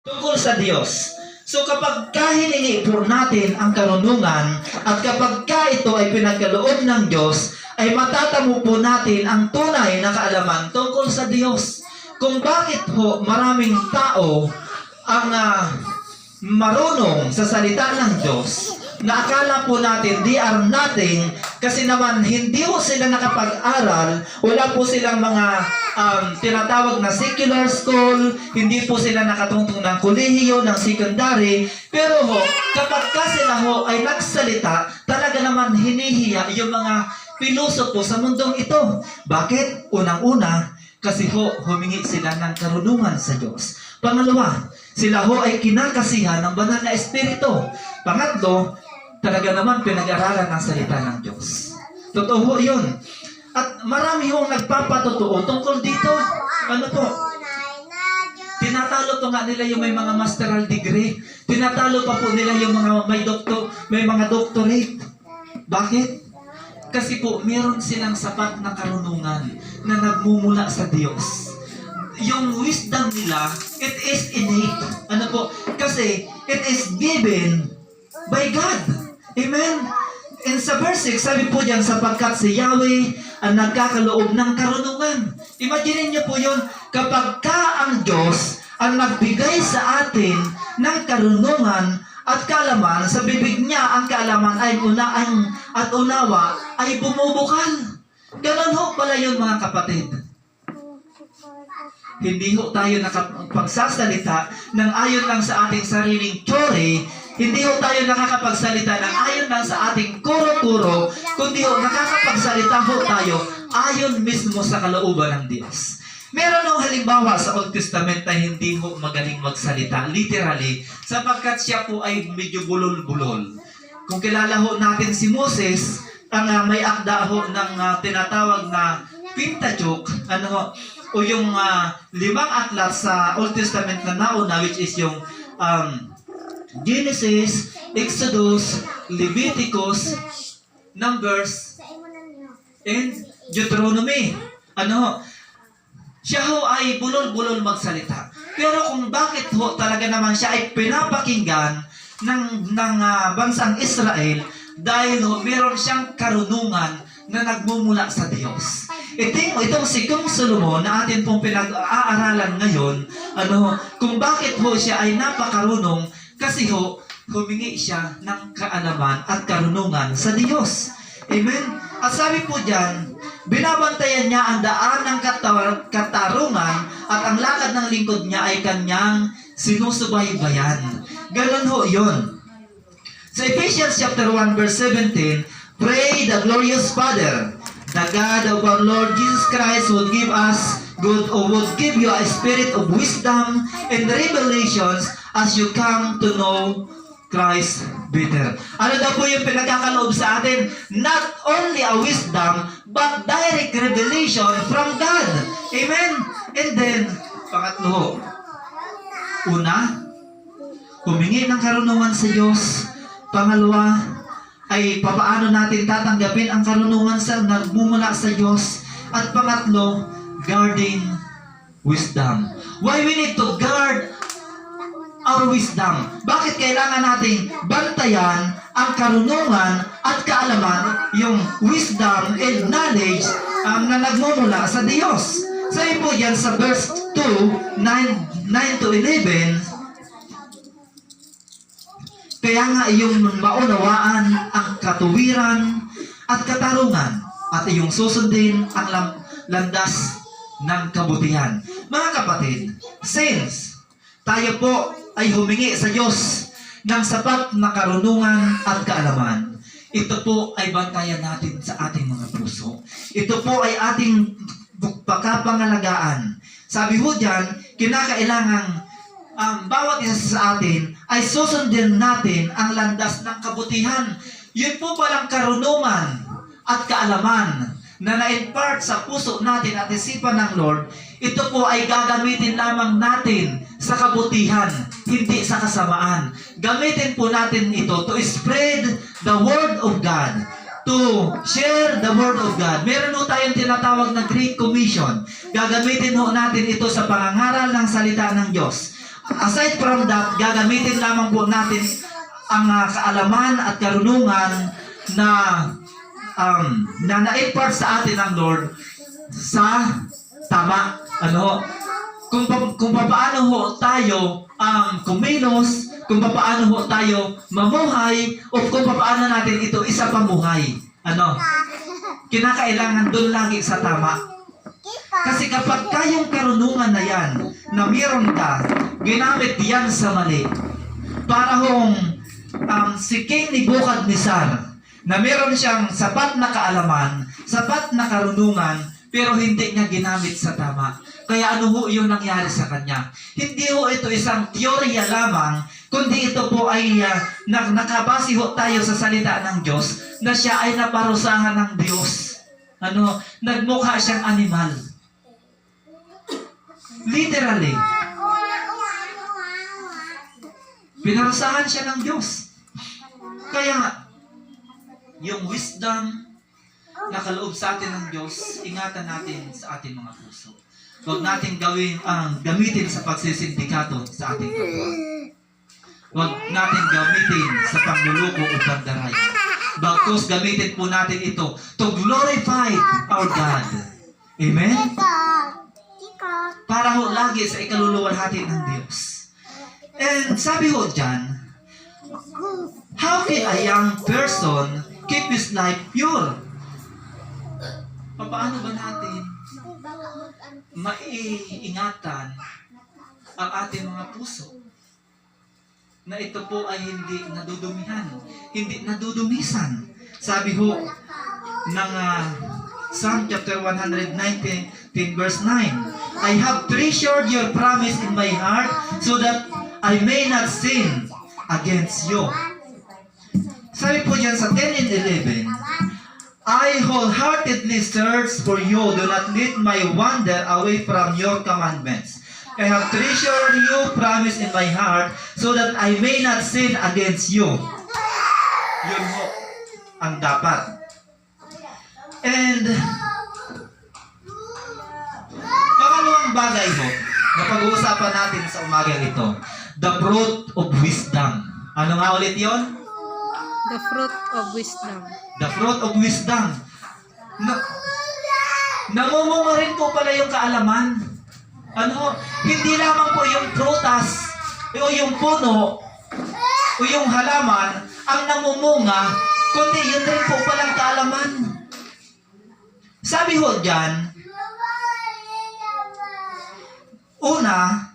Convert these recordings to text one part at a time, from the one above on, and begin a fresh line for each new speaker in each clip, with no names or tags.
tungkol sa Diyos. So kapag hiningi po natin ang karunungan at kapag ito ay pinagkaloob ng Diyos, ay matatamo po natin ang tunay na kaalaman tungkol sa Diyos. Kung bakit po maraming tao ang marunong sa salita ng Diyos, na akala po natin they are nothing kasi naman hindi po sila nakapag-aral, wala po silang mga tinatawag na secular school, hindi po sila nakatungtong ng kolehiyo, ng secondary, pero kapag sila ay nagsalita, talaga naman hinihiya yung mga pilosopo sa mundong ito. Bakit? Unang-una, kasi humingi sila ng karunungan sa Diyos. Pangalawa, sila ay kinakasihan ng banal na espiritu. Pangatlo, talaga naman pinag-aralan ng salita ng Diyos. Totoo yun. At marami nagpapatotoo tungkol dito. Ano po? Tinatalo pa nga nila yung may mga masteral degree. Tinatalo pa po nila yung mga may mga doctorate. Bakit? Kasi po, meron silang sapat na karunungan na nagmumula sa Diyos. Yung wisdom nila, it is innate. Ano po? Kasi it is given by God. Amen? And sa verse 6, sabi po diyan, sapagkat si Yahweh ang nagkakaloob ng karunungan. Imagine niyo po yun, kapag ang Diyos ang nagbigay sa atin ng karunungan at kaalaman, sa bibig niya ang kaalaman ay at unawa ay bumubukal. Ganon pala yun, mga kapatid. Hindi tayo nakapagsasalita ng ayon lang sa ating sariling theory. Hindi tayo nakakapagsalita ng ayon lang sa ating kuro-kuro, kundi nakakapagsalita tayo ayon mismo sa kalooban ng Diyos. Meron halimbawa sa Old Testament na hindi magaling magsalita, literally, sapagkat siya po ay medyo bulol-bulol. Kung kilala natin si Moses, ang may akda ng tinatawag na Pentateuch, o yung 5 aklat sa Old Testament na nauna, which is yung Genesis, Exodus, Leviticus, Numbers, and Deuteronomy. Siya ay bulol-bulol magsalita. Pero kung bakit talaga naman siya ay pinapakinggan ng bansang Israel, dahil meron siyang karunungan na nagmumula sa Diyos. Itong si Kung Solomon na atin pong pinag-aaralan ngayon, kung bakit siya ay napakarunong, kasi humingi siya ng kaalaman at karunungan sa Diyos. Amen? At sabi po diyan, binabantayan niya ang daan ng katarungan at ang lakad ng lingkod niya ay kanyang sinusubaybayan. Ganon yun. Sa Ephesians chapter 1 verse 17, pray the glorious Father, the God of our Lord Jesus Christ would give you a spirit of wisdom and revelations as you come to know Christ better. Ano daw po yung pinagkakaloob sa atin? Not only a wisdom, but direct revelation from God. Amen? And then, pangatlo, una, humingi ng karunungan sa Diyos. Pangalawa, ay papaano natin tatanggapin ang karunungan sa nagmumula sa Diyos. At pangatlo, guarding wisdom. Why we need to guard our wisdom? Bakit kailangan nating bantayan ang karunungan at kaalaman, yung wisdom and knowledge na nagmumula sa Diyos? Sabi po yan sa verse 2, 9 to 11, kaya nga iyong maunawaan ang katuwiran at katarungan at iyong susundin ang landas ng kabutihan. Mga kapatid, since tayo po ay humingi sa Diyos ng sapat na karunungan at kaalaman, ito po ay bantayan natin sa ating mga puso. Ito po ay ating pagkapangalagaan. Sabi ho dyan, kinakailangang bawat isa sa atin ay susundin natin ang landas ng kabutihan. Yun po palang karunungan at kaalaman na na-impart sa puso natin at isipan ng Lord. Ito po ay gagamitin lamang natin sa kabutihan, hindi sa kasamaan. Gamitin po natin ito to spread the Word of God, to share the Word of God. Meron po tayong tinatawag na Great Commission. Gagamitin po natin ito sa pangangaral ng salita ng Diyos. aside from that, gagamitin lamang po natin ang kaalaman at karunungan na na-impart sa atin ng Lord sa tama. Kung paano ho tayo kumilos, kung paano ho tayo mamuhay, o kung paano natin ito isa pamuhay. Kinakailangan doon lagi sa tama. Kasi kapag kayong karunungan na yan, na meron ka, ginamit yan sa mali. Para hong si King Nebuchadnezzar, na meron siyang sapat na kaalaman, sapat na karunungan, pero hindi niya ginamit sa tama. Kaya ano ho yung nangyari sa kanya? Hindi ho ito isang teorya lamang, kundi ito po ay nakabase ho tayo sa salita ng Diyos na siya ay naparusahan ng Diyos. Nagmukha siyang animal. Literally. Pinarusahan siya ng Diyos. Kaya nga, yung wisdom na kaloob sa atin ng Diyos, ingatan natin sa ating mga puso. Huwag natin gamitin sa pagsisindikato sa ating kapwa. Huwag natin gamitin sa pangluluko o pandaraya. Bagkus gamitin po natin ito to glorify our God. Amen? Para ho lagi sa ikaluluwalhati ng Diyos. And sabi ho dyan, how can a young person keep his life pure? Paano ba natin maiingatan ang ating mga puso na ito po ay hindi nadudumihan, hindi nadudumisan? Sabi ho ng Psalm chapter 119 verse 9, I have treasured your promise in my heart so that I may not sin against you. Sabi po dyan sa 10 and 11, I wholeheartedly search for you. Do not let my wander away from your commandments. I have treasured your promise in my heart so that I may not sin against you. Yun ho ang dapat. And pangalawang bagay ho na pag-uusapan natin sa umagang ito, the fruit of wisdom. Ano nga ulit yon?
The fruit of wisdom.
The fruit of wisdom. Namumunga rin po pala yung kaalaman. Hindi lamang po yung prutas, o yung puno, o yung halaman, ang namumunga, kundi yun rin po palang kaalaman. Sabi ho dyan, una,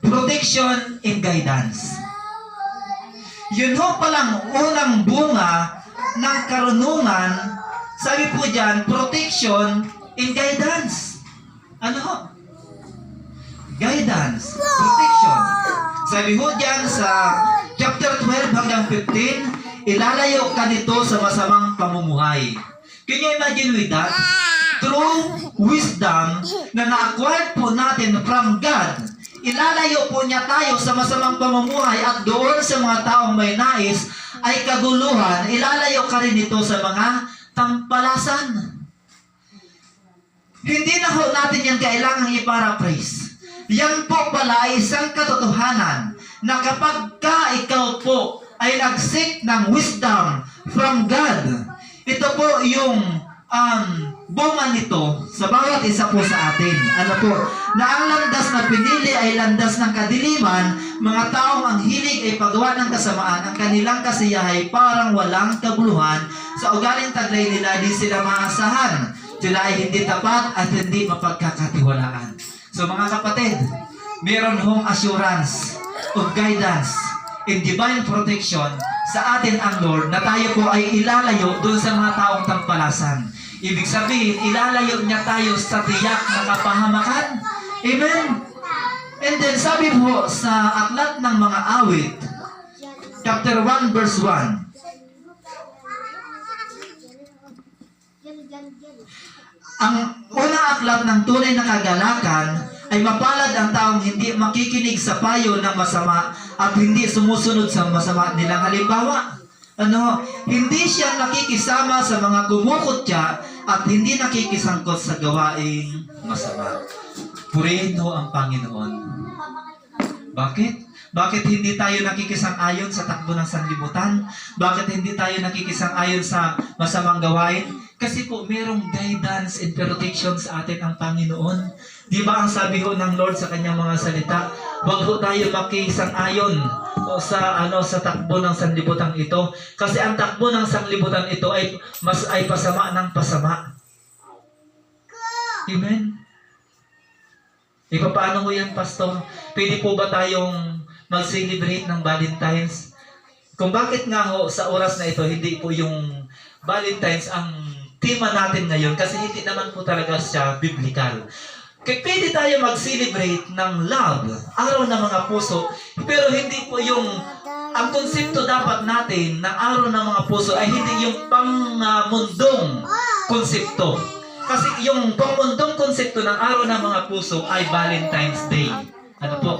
protection and guidance. Yun ho palang unang bunga ng karunungan. Sabi po dyan, protection and guidance. Guidance, protection. Sabi ho dyan sa chapter 12 hanggang 15, ilalayo ka nito sa masamang pamumuhay. Can you imagine with that? Through wisdom na na-acquired po natin from God, ilalayo po niya tayo sa masamang pamumuhay, at doon sa mga taong may nais ay kaguluhan, ilalayo ka rin ito sa mga tampalasan. Hindi na ho natin yan kailangang i-paraphrase. Yan po pala ay isang katotohanan na kapag ikaw po ay nag-seek ng wisdom from God, ito po yung bunga nito sa bawat isa po sa atin. Na ang landas na pinili ay landas ng kadiliman, mga taong ang hilig ay paggawa ng kasamaan, ang kanilang kasiyahay parang walang kabuluhan, sa ugaling taglay nila di sila maasahan, sila ay hindi tapat at hindi mapagkakatiwalaan. So mga kapatid, meron hong assurance of guidance and divine protection sa atin ang Lord, na tayo po ay ilalayo doon sa mga taong tampalasan. Ibig sabihin, ilalayo niya tayo sa tiyak na kapahamakan. Amen? And then sabi po sa aklat ng mga awit, chapter 1 verse 1, ang unang aklat ng tunay na kagalakan ay mapalad ang taong hindi makikinig sa payo ng masama at hindi sumusunod sa masama nilang halimbawa. Hindi siya nakikisama sa mga kumukutya at hindi nakikisangkot sa gawaing masama. Purihin ho ang Panginoon. Bakit? Bakit hindi tayo nakikisang-ayon sa takbo ng sanlibutan? Bakit hindi tayo nakikisang-ayon sa masamang gawain? Kasi po, merong guidance and protection sa atin ang Panginoon. Di ba ang sabi ho ng Lord sa kanyang mga salita? Huwag ho tayo makisang-ayon sa takbo ng sanlibutan ito. Kasi ang takbo ng sanlibutan ito ay pasama ng pasama. Amen? Paano mo yan, Pastor? Pwede po ba tayong mag-celebrate ng Valentine's? Kung bakit nga ho, sa oras na ito, hindi po yung Valentine's ang tema natin ngayon kasi hindi naman po talaga siya biblical. Kaya pwede tayo mag-celebrate ng love, araw ng mga puso, pero hindi po yung, ang konsepto dapat natin ng araw ng mga puso ay hindi yung pang-mundong konsepto. Kasi yung pang-mundong konsepto ng araw ng mga puso ay Valentine's Day. Ano po?